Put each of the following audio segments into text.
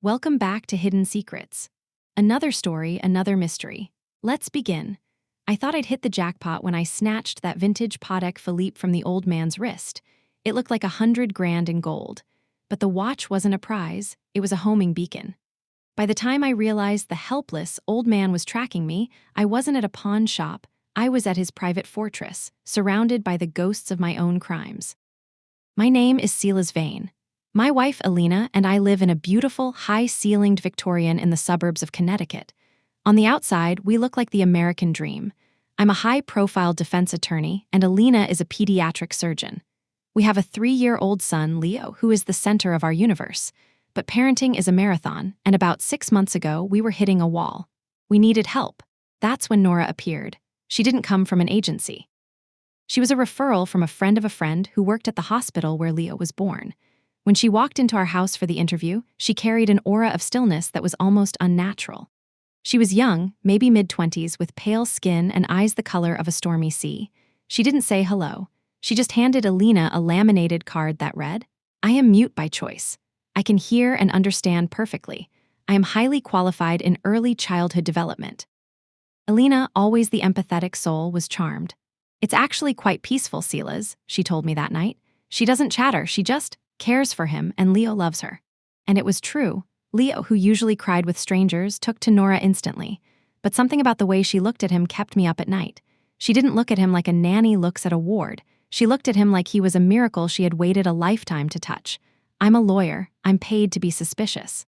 Welcome back to Hidden Secrets. Another story, another mystery. Let's begin. I thought I'd hit the jackpot when I snatched that vintage Patek Philippe from the old man's wrist. It looked like 100 grand in gold. But the watch wasn't a prize, it was a homing beacon. By the time I realized the helpless old man was tracking me, I wasn't at a pawn shop, I was at his private fortress, surrounded by the ghosts of my own crimes. My name is Silas Vane. My wife Alina and I live in a beautiful, high-ceilinged Victorian in the suburbs of Connecticut. On the outside, we look like the American dream. I'm a high-profile defense attorney, and Alina is a pediatric surgeon. We have a 3-year-old son, Leo, who is the center of our universe. But parenting is a marathon, and about 6 months ago, we were hitting a wall. We needed help. That's when Nora appeared. She didn't come from an agency. She was a referral from a friend who worked at the hospital where Leo was born. When she walked into our house for the interview, she carried an aura of stillness that was almost unnatural. She was young, maybe mid-20s, with pale skin and eyes the color of a stormy sea. She didn't say hello. She just handed Alina a laminated card that read, "I am mute by choice. I can hear and understand perfectly. I am highly qualified in early childhood development." Alina, always the empathetic soul, was charmed. "It's actually quite peaceful, Silas," she told me that night. "She doesn't chatter, she just cares for him, and Leo loves her." And it was true. Leo, who usually cried with strangers, took to Nora instantly. But something about the way she looked at him kept me up at night. She didn't look at him like a nanny looks at a ward. She looked at him like he was a miracle she had waited a lifetime to touch. I'm a lawyer. I'm paid to be suspicious.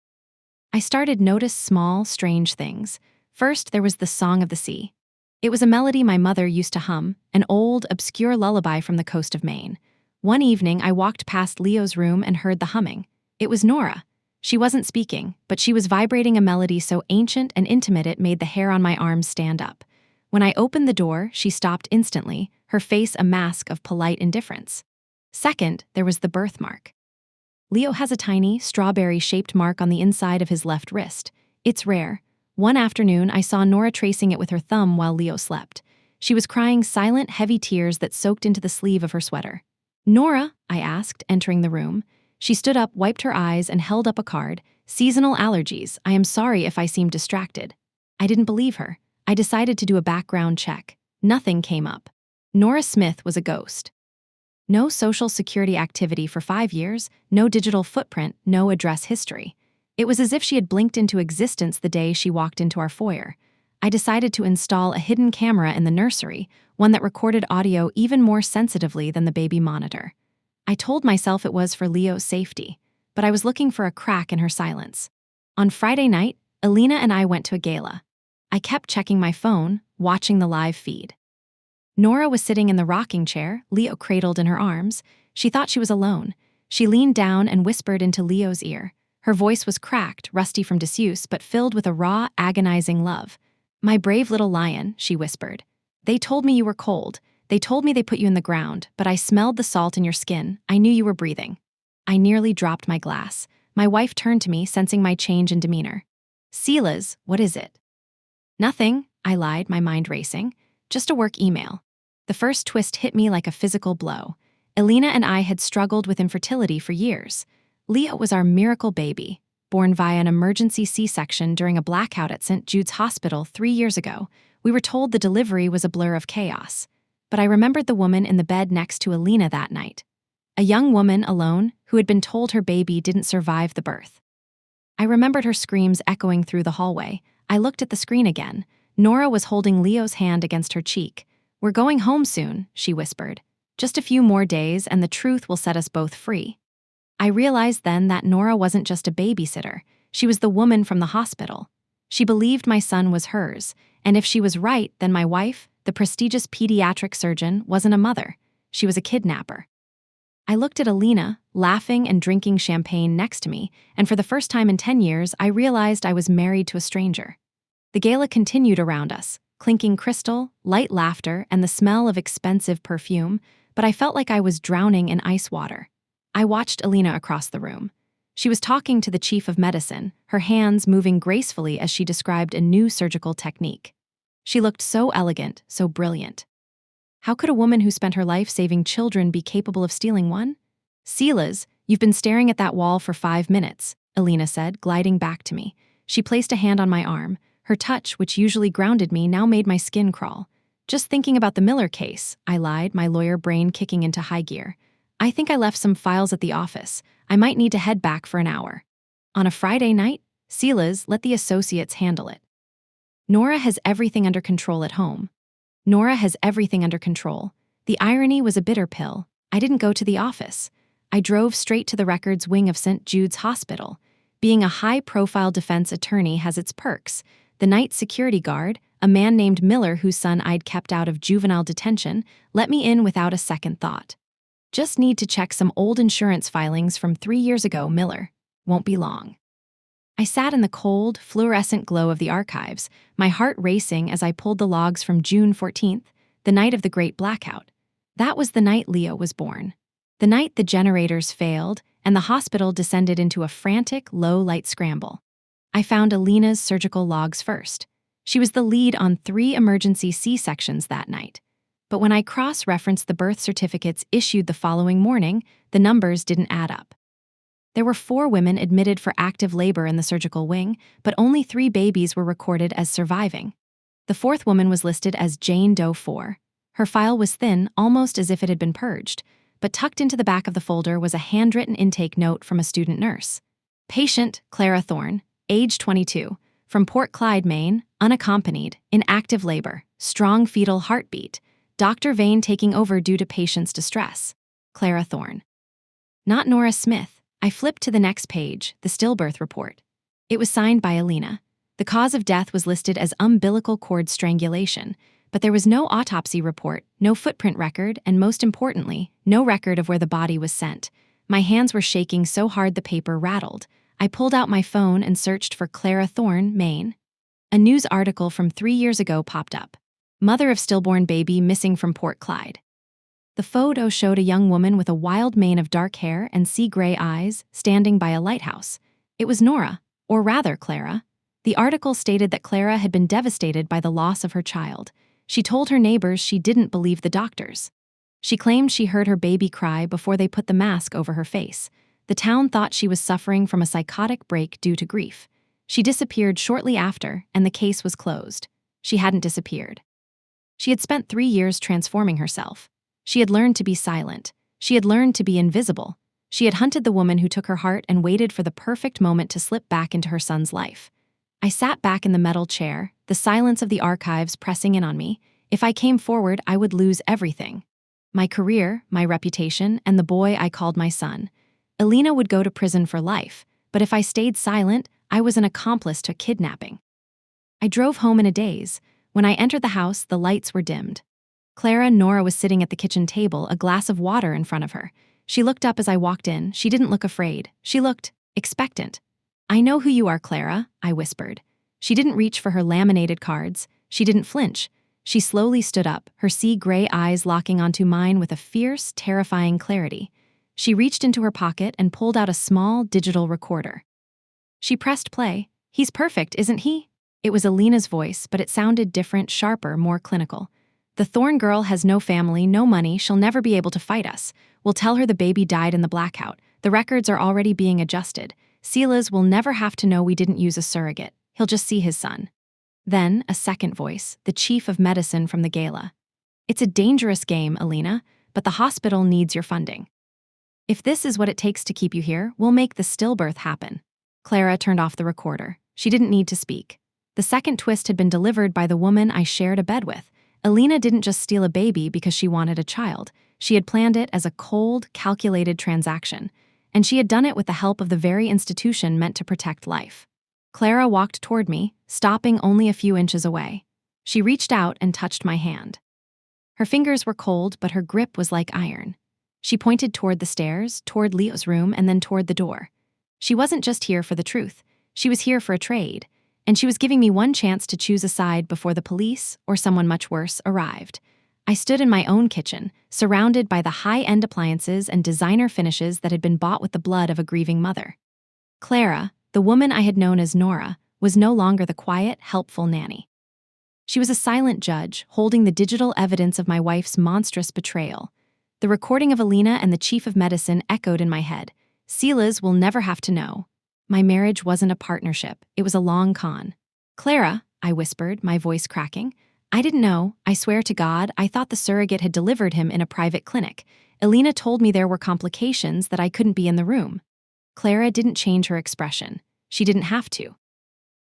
I started notice small, strange things. First, there was the Song of the Sea. It was a melody my mother used to hum, an old, obscure lullaby from the coast of Maine. One evening, I walked past Leo's room and heard the humming. It was Nora. She wasn't speaking, but she was vibrating a melody so ancient and intimate it made the hair on my arms stand up. When I opened the door, she stopped instantly, her face a mask of polite indifference. Second, there was the birthmark. Leo has a tiny, strawberry-shaped mark on the inside of his left wrist. It's rare. One afternoon, I saw Nora tracing it with her thumb while Leo slept. She was crying silent, heavy tears that soaked into the sleeve of her sweater. "Nora?" I asked, entering the room. She stood up, wiped her eyes, and held up a card. "Seasonal allergies. I am sorry if I seem distracted." I didn't believe her. I decided to do a background check. Nothing came up. Nora Smith was a ghost. No social security activity for 5 years, no digital footprint, no address history. It was as if she had blinked into existence the day she walked into our foyer. I decided to install a hidden camera in the nursery, one that recorded audio even more sensitively than the baby monitor. I told myself it was for Leo's safety, but I was looking for a crack in her silence. On Friday night, Alina and I went to a gala. I kept checking my phone, watching the live feed. Nora was sitting in the rocking chair, Leo cradled in her arms. She thought she was alone. She leaned down and whispered into Leo's ear. Her voice was cracked, rusty from disuse, but filled with a raw, agonizing love. "My brave little lion," she whispered. "They told me you were cold. They told me they put you in the ground, but I smelled the salt in your skin. I knew you were breathing." I nearly dropped my glass. My wife turned to me, sensing my change in demeanor. "Silas, what is it?" "Nothing," I lied, my mind racing. "Just a work email." The first twist hit me like a physical blow. Alina and I had struggled with infertility for years. Leo was our miracle baby, born via an emergency C-section during a blackout at St. Jude's Hospital 3 years ago. We were told the delivery was a blur of chaos. But I remembered the woman in the bed next to Alina that night. A young woman, alone, who had been told her baby didn't survive the birth. I remembered her screams echoing through the hallway. I looked at the screen again. Nora was holding Leo's hand against her cheek. "We're going home soon," she whispered. "Just a few more days and the truth will set us both free." I realized then that Nora wasn't just a babysitter. She was the woman from the hospital. She believed my son was hers, and if she was right, then my wife, the prestigious pediatric surgeon, wasn't a mother. She was a kidnapper. I looked at Alina, laughing and drinking champagne next to me, and for the first time in 10 years, I realized I was married to a stranger. The gala continued around us, clinking crystal, light laughter, and the smell of expensive perfume, but I felt like I was drowning in ice water. I watched Alina across the room. She was talking to the chief of medicine, her hands moving gracefully as she described a new surgical technique. She looked so elegant, so brilliant. How could a woman who spent her life saving children be capable of stealing one? "Silas, you've been staring at that wall for 5 minutes," Alina said, gliding back to me. She placed a hand on my arm. Her touch, which usually grounded me, now made my skin crawl. Just thinking about the Miller case, I lied, my lawyer brain kicking into high gear. I think I left some files at the office. I might need to head back for an hour. On a Friday night, Silas let the associates handle it. Nora has everything under control at home. Nora has everything under control. The irony was a bitter pill. I didn't go to the office. I drove straight to the records wing of St. Jude's Hospital. Being a high-profile defense attorney has its perks. The night security guard, a man named Miller whose son I'd kept out of juvenile detention, let me in without a second thought. Just need to check some old insurance filings from 3 years ago, Miller. Won't be long. I sat in the cold, fluorescent glow of the archives, my heart racing as I pulled the logs from June 14th, the night of the Great Blackout. That was the night Leo was born. The night the generators failed and the hospital descended into a frantic, low-light scramble. I found Alina's surgical logs first. She was the lead on 3 emergency C-sections that night. But when I cross-referenced the birth certificates issued the following morning, the numbers didn't add up. There were 4 women admitted for active labor in the surgical wing, but only 3 babies were recorded as surviving. The 4th woman was listed as Jane Doe 4. Her file was thin, almost as if it had been purged, but tucked into the back of the folder was a handwritten intake note from a student nurse. Patient, Clara Thorne, age 22, from Port Clyde, Maine, unaccompanied, in active labor, strong fetal heartbeat, Dr. Vane taking over due to patient's distress. Clara Thorne. Not Nora Smith. I flipped to the next page, the stillbirth report. It was signed by Alina. The cause of death was listed as umbilical cord strangulation, but there was no autopsy report, no footprint record, and most importantly, no record of where the body was sent. My hands were shaking so hard the paper rattled. I pulled out my phone and searched for Clara Thorne, Maine. A news article from 3 years ago popped up. Mother of stillborn baby missing from Port Clyde. The photo showed a young woman with a wild mane of dark hair and sea-gray eyes standing by a lighthouse. It was Nora, or rather Clara. The article stated that Clara had been devastated by the loss of her child. She told her neighbors she didn't believe the doctors. She claimed she heard her baby cry before they put the mask over her face. The town thought she was suffering from a psychotic break due to grief. She disappeared shortly after, and the case was closed. She hadn't disappeared. She had spent 3 years transforming herself. She had learned to be silent. She had learned to be invisible. She had hunted the woman who took her heart and waited for the perfect moment to slip back into her son's life. I sat back in the metal chair, the silence of the archives pressing in on me. If I came forward, I would lose everything. My career, my reputation, and the boy I called my son. Alina would go to prison for life, but if I stayed silent, I was an accomplice to kidnapping. I drove home in a daze. When I entered the house, the lights were dimmed. Nora was sitting at the kitchen table, a glass of water in front of her. She looked up as I walked in. She didn't look afraid. She looked expectant. "I know who you are, Clara," I whispered. She didn't reach for her laminated cards. She didn't flinch. She slowly stood up, her sea-gray eyes locking onto mine with a fierce, terrifying clarity. She reached into her pocket and pulled out a small digital recorder. She pressed play. "He's perfect, isn't he?" It was Alina's voice, but it sounded different, sharper, more clinical. "The Thorne girl has no family, no money, she'll never be able to fight us. We'll tell her the baby died in the blackout. The records are already being adjusted. Silas will never have to know we didn't use a surrogate. He'll just see his son." Then, a second voice, the chief of medicine from the gala. "It's a dangerous game, Alina, but the hospital needs your funding. If this is what it takes to keep you here, we'll make the stillbirth happen." Clara turned off the recorder. She didn't need to speak. The second twist had been delivered by the woman I shared a bed with. Alina didn't just steal a baby because she wanted a child. She had planned it as a cold, calculated transaction, and she had done it with the help of the very institution meant to protect life. Clara walked toward me, stopping only a few inches away. She reached out and touched my hand. Her fingers were cold, but her grip was like iron. She pointed toward the stairs, toward Leo's room, and then toward the door. She wasn't just here for the truth. She was here for a trade, and she was giving me one chance to choose a side before the police, or someone much worse, arrived. I stood in my own kitchen, surrounded by the high-end appliances and designer finishes that had been bought with the blood of a grieving mother. Clara, the woman I had known as Nora, was no longer the quiet, helpful nanny. She was a silent judge, holding the digital evidence of my wife's monstrous betrayal. The recording of Alina and the chief of medicine echoed in my head. "Silas will never have to know." My marriage wasn't a partnership. It was a long con. Clara, I whispered, my voice cracking. I didn't know. I swear to God, I thought the surrogate had delivered him in a private clinic. Elena told me there were complications, that I couldn't be in the room. Clara didn't change her expression. She didn't have to.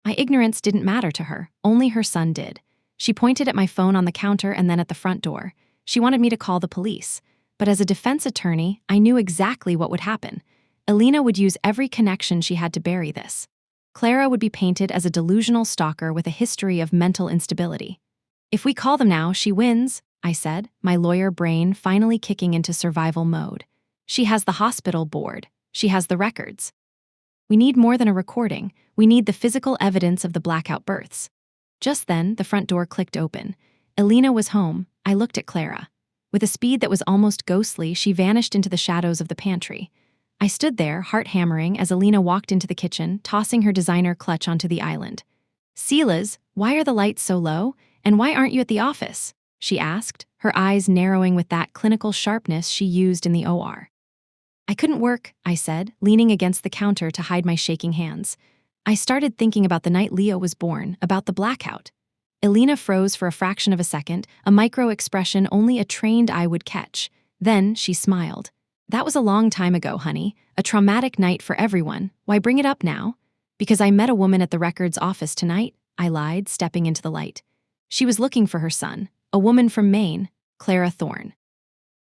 My ignorance didn't matter to her. Only her son did. She pointed at my phone on the counter and then at the front door. She wanted me to call the police. But as a defense attorney, I knew exactly what would happen. Elena would use every connection she had to bury this. Clara would be painted as a delusional stalker with a history of mental instability. If we call them now, she wins, I said, my lawyer brain finally kicking into survival mode. She has the hospital board. She has the records. We need more than a recording. We need the physical evidence of the blackout births. Just then, the front door clicked open. Elena was home. I looked at Clara. With a speed that was almost ghostly, she vanished into the shadows of the pantry. I stood there, heart hammering, as Elena walked into the kitchen, tossing her designer clutch onto the island. Silas, why are the lights so low? And why aren't you at the office? She asked, her eyes narrowing with that clinical sharpness she used in the OR. I couldn't work, I said, leaning against the counter to hide my shaking hands. I started thinking about the night Leo was born, about the blackout. Elena froze for a fraction of a second, a micro-expression only a trained eye would catch. Then she smiled. That was a long time ago, honey. A traumatic night for everyone. Why bring it up now? Because I met a woman at the records office tonight, I lied, stepping into the light. She was looking for her son, a woman from Maine, Clara Thorne.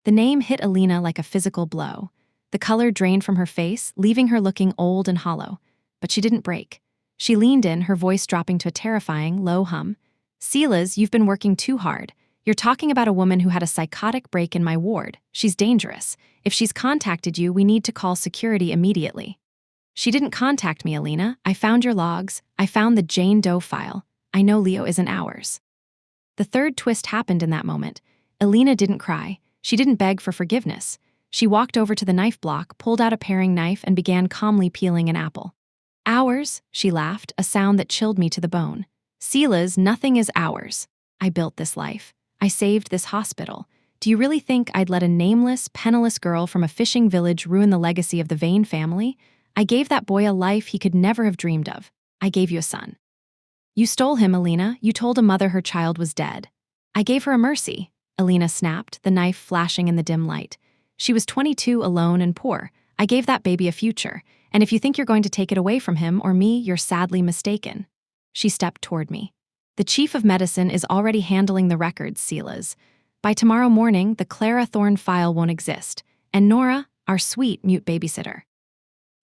The name hit Elena like a physical blow. The color drained from her face, leaving her looking old and hollow. But she didn't break. She leaned in, her voice dropping to a terrifying, low hum. Silas, you've been working too hard. You're talking about a woman who had a psychotic break in my ward. She's dangerous. If she's contacted you, we need to call security immediately. She didn't contact me, Elena. I found your logs. I found the Jane Doe file. I know Leo isn't ours. The third twist happened in that moment. Elena didn't cry. She didn't beg for forgiveness. She walked over to the knife block, pulled out a paring knife, and began calmly peeling an apple. Ours? She laughed, a sound that chilled me to the bone. Silas, nothing is ours. I built this life. I saved this hospital. Do you really think I'd let a nameless, penniless girl from a fishing village ruin the legacy of the Vane family? I gave that boy a life he could never have dreamed of. I gave you a son. You stole him, Elena. You told a mother her child was dead. I gave her a mercy, Elena snapped, the knife flashing in the dim light. She was 22, alone and poor. I gave that baby a future, and if you think you're going to take it away from him or me, you're sadly mistaken. She stepped toward me. The chief of medicine is already handling the records, Silas. By tomorrow morning, the Clara Thorne file won't exist, and Nora, our sweet mute babysitter.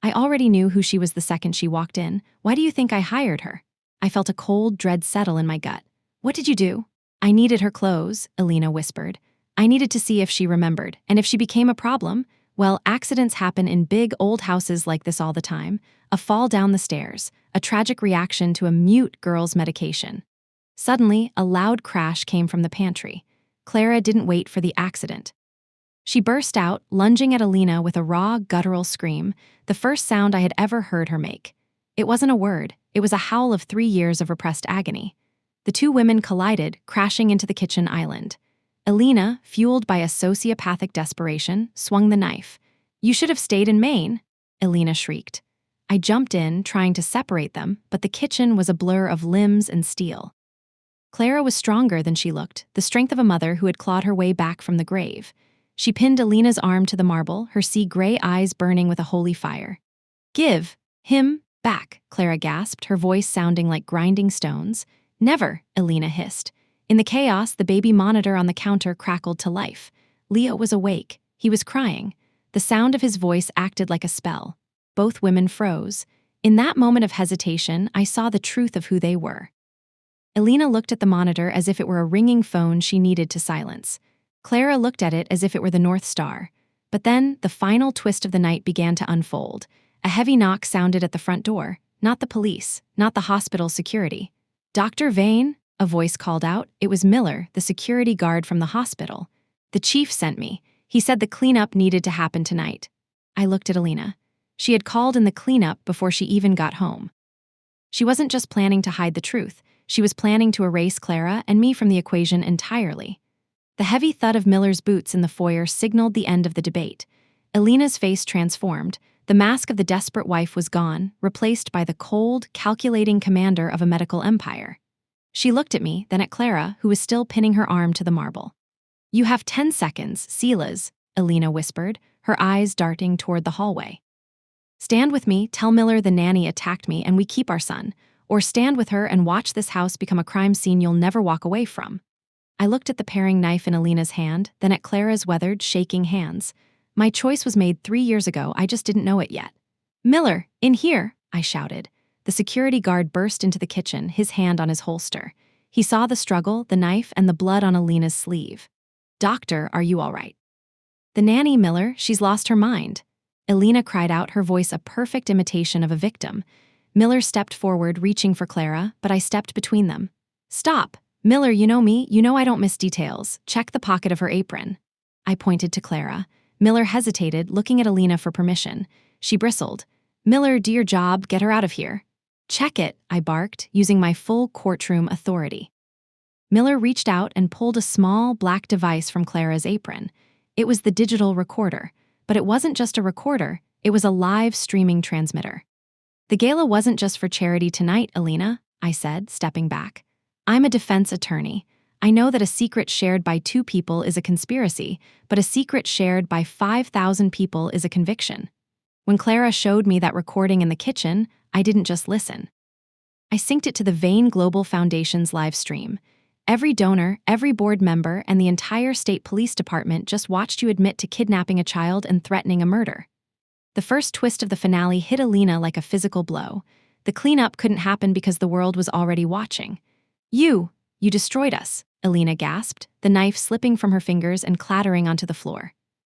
I already knew who she was the second she walked in. Why do you think I hired her? I felt a cold dread settle in my gut. What did you do? I needed her clothes, Elena whispered. I needed to see if she remembered, and if she became a problem. Well, accidents happen in big old houses like this all the time. A fall down the stairs, a tragic reaction to a mute girl's medication. Suddenly, a loud crash came from the pantry. Clara didn't wait for the accident. She burst out, lunging at Elena with a raw, guttural scream, the first sound I had ever heard her make. It wasn't a word. It was a howl of 3 years of repressed agony. The two women collided, crashing into the kitchen island. Elena, fueled by a sociopathic desperation, swung the knife. You should have stayed in Maine, Elena shrieked. I jumped in, trying to separate them, but the kitchen was a blur of limbs and steel. Clara was stronger than she looked, the strength of a mother who had clawed her way back from the grave. She pinned Elena's arm to the marble, her sea-gray eyes burning with a holy fire. Give him back, Clara gasped, her voice sounding like grinding stones. Never, Elena hissed. In the chaos, the baby monitor on the counter crackled to life. Leo was awake. He was crying. The sound of his voice acted like a spell. Both women froze. In that moment of hesitation, I saw the truth of who they were. Elena looked at the monitor as if it were a ringing phone she needed to silence. Clara looked at it as if it were the North Star. But then, the final twist of the night began to unfold. A heavy knock sounded at the front door. Not the police, not the hospital security. Dr. Vane? A voice called out. It was Miller, the security guard from the hospital. The chief sent me. He said the cleanup needed to happen tonight. I looked at Elena. She had called in the cleanup before she even got home. She wasn't just planning to hide the truth. She was planning to erase Clara and me from the equation entirely. The heavy thud of Miller's boots in the foyer signaled the end of the debate. Elena's face transformed. The mask of the desperate wife was gone, replaced by the cold, calculating commander of a medical empire. She looked at me, then at Clara, who was still pinning her arm to the marble. "You have 10 seconds, Silas," Elena whispered, her eyes darting toward the hallway. "Stand with me, tell Miller the nanny attacked me and we keep our son. Or stand with her and watch this house become a crime scene you'll never walk away from." I looked at the paring knife in Elena's hand, then at Clara's weathered, shaking hands. My choice was made 3 years ago, I just didn't know it yet. "Miller, in here!" I shouted. The security guard burst into the kitchen, his hand on his holster. He saw the struggle, the knife, and the blood on Elena's sleeve. "Doctor, are you all right?" "The nanny, Miller, she's lost her mind." Elena cried out, her voice a perfect imitation of a victim. Miller stepped forward, reaching for Clara, but I stepped between them. "Stop! Miller, you know me, you know I don't miss details. Check the pocket of her apron." I pointed to Clara. Miller hesitated, looking at Elena for permission. She bristled. "Miller, do your job, get her out of here." "Check it," I barked, using my full courtroom authority. Miller reached out and pulled a small, black device from Clara's apron. It was the digital recorder. But it wasn't just a recorder, it was a live streaming transmitter. "The gala wasn't just for charity tonight, Elena," I said, stepping back. "I'm a defense attorney. I know that a secret shared by 2 people is a conspiracy, but a secret shared by 5,000 people is a conviction. When Clara showed me that recording in the kitchen, I didn't just listen. I synced it to the Vane Global Foundation's live stream. Every donor, every board member, and the entire state police department just watched you admit to kidnapping a child and threatening a murder." The first twist of the finale hit Elena like a physical blow. The cleanup couldn't happen because the world was already watching. You destroyed us," Elena gasped, the knife slipping from her fingers and clattering onto the floor.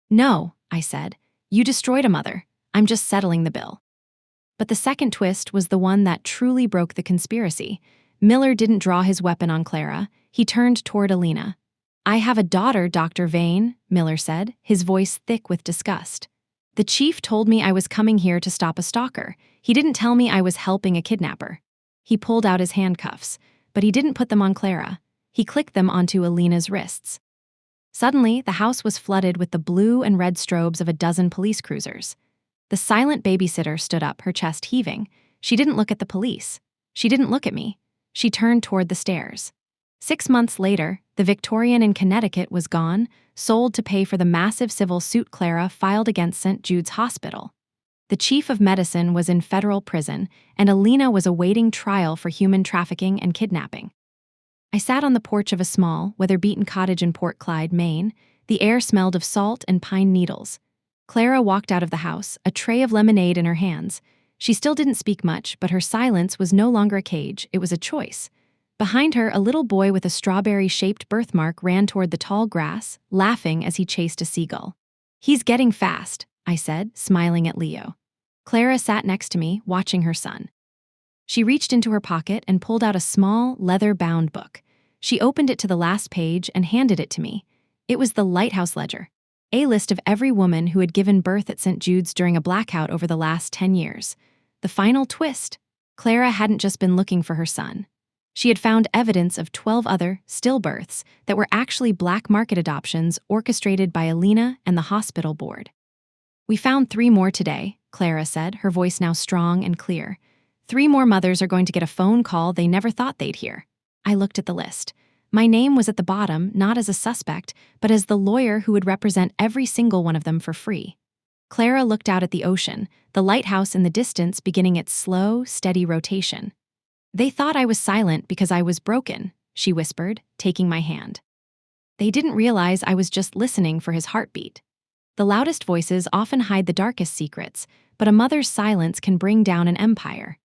"No," I said. "You destroyed a mother. I'm just settling the bill." But the second twist was the one that truly broke the conspiracy. Miller didn't draw his weapon on Clara. He turned toward Elena. "I have a daughter, Dr. Vane," Miller said, his voice thick with disgust. "The chief told me I was coming here to stop a stalker. He didn't tell me I was helping a kidnapper." He pulled out his handcuffs, but he didn't put them on Clara. He clicked them onto Elena's wrists. Suddenly, the house was flooded with the blue and red strobes of a dozen police cruisers. The silent babysitter stood up, her chest heaving. She didn't look at the police. She didn't look at me. She turned toward the stairs. 6 months later, the Victorian in Connecticut was gone, sold to pay for the massive civil suit Clara filed against St. Jude's Hospital. The chief of medicine was in federal prison, and Elena was awaiting trial for human trafficking and kidnapping. I sat on the porch of a small, weather-beaten cottage in Port Clyde, Maine. The air smelled of salt and pine needles. Clara walked out of the house, a tray of lemonade in her hands. She still didn't speak much, but her silence was no longer a cage, it was a choice. Behind her, a little boy with a strawberry-shaped birthmark ran toward the tall grass, laughing as he chased a seagull. "He's getting fast," I said, smiling at Leo. Clara sat next to me, watching her son. She reached into her pocket and pulled out a small, leather-bound book. She opened it to the last page and handed it to me. It was the Lighthouse Ledger, a list of every woman who had given birth at St. Jude's during a blackout over the last 10 years. The final twist: Clara hadn't just been looking for her son. She had found evidence of 12 other stillbirths that were actually black market adoptions orchestrated by Elena and the hospital board. "We found 3 more today," Clara said, her voice now strong and clear. 3 more mothers are going to get a phone call they never thought they'd hear." I looked at the list. My name was at the bottom, not as a suspect, but as the lawyer who would represent every single one of them for free. Clara looked out at the ocean, the lighthouse in the distance beginning its slow, steady rotation. "They thought I was silent because I was broken," she whispered, taking my hand. "They didn't realize I was just listening for his heartbeat." The loudest voices often hide the darkest secrets, but a mother's silence can bring down an empire.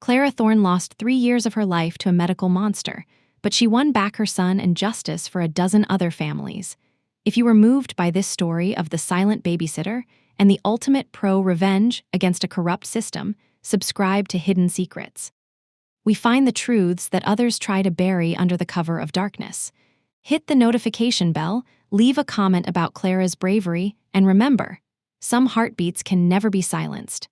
Clara Thorne lost 3 years of her life to a medical monster, but she won back her son and justice for a dozen other families. If you were moved by this story of the silent babysitter and the ultimate pro-revenge against a corrupt system, subscribe to Hidden Secrets. We find the truths that others try to bury under the cover of darkness. Hit the notification bell, leave a comment about Clara's bravery, and remember, some heartbeats can never be silenced.